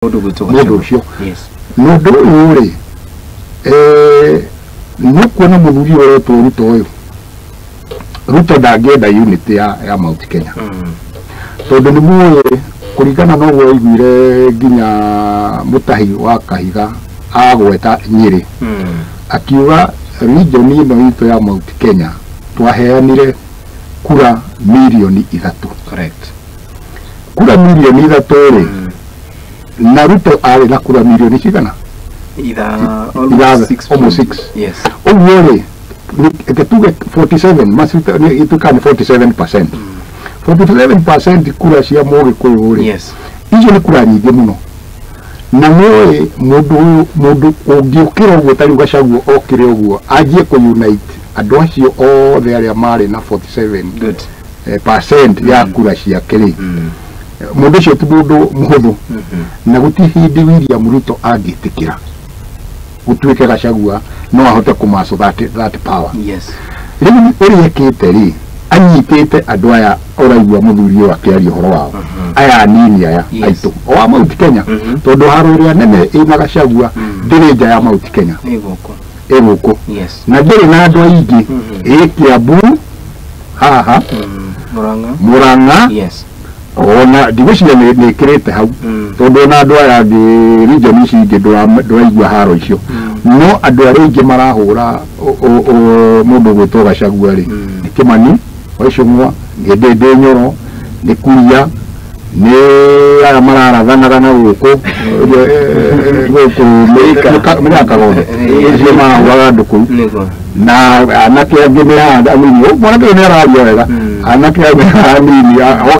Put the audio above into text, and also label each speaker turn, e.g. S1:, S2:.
S1: mundu ucio nundu uyu ri nukuona muthuri uyu Ruto uyu Ruto ndangenda unity ya Mount Kenya tondu ni muwe kuringana no gwo iguire nginya mutahi wa Kahiga agweta Nyeri akiuga region ino itu ya Mount Kenya twaheanire kura milioni 3.
S2: Correct.
S1: Kura milioni 3 ri na Ruto ari na kura milioni cigana almost 6. Yes. Ogwo ri tuge 47 masita itukane 47%. 47% kura cia Mũgĩ Kũyũ ri.
S2: Yes.
S1: Icio ni kura nyingĩ muno. Na mwe mundu ungiukira uguo tari Gachagua okire uguo ajie ku unite andu acio othe aria mari na 47
S2: good
S1: percent ya kura cia kiri mundu cio ti mundu muhuthu na guti hindi William Ruto angitikira gutuike Gachagua no ahote kumaso that power.
S2: Yes.
S1: Riu uri ekite ri anyitite andu aya oraigua muthuri wa kiari horo wao aya nini aya aitu o Mount Kenya tondu haruria nene ina Gachagua ndiri nja ya Mount Kenya eguko na ndiri na andu aingi Kiambu haha Murang'a ona division ni kirete hau tondu na andu aya ngi region ici ingi ndwaigua haro icio no andu aria ingi marahura mundu gwitwo Gachagua ri Kimani Waicung'wa Ndindi Nyoro ni Kuria ni aya mararathanaga na guku Kagonde icio mahuraga nduku na anake angi ni handa mwanake ni araria wega anake angi hanini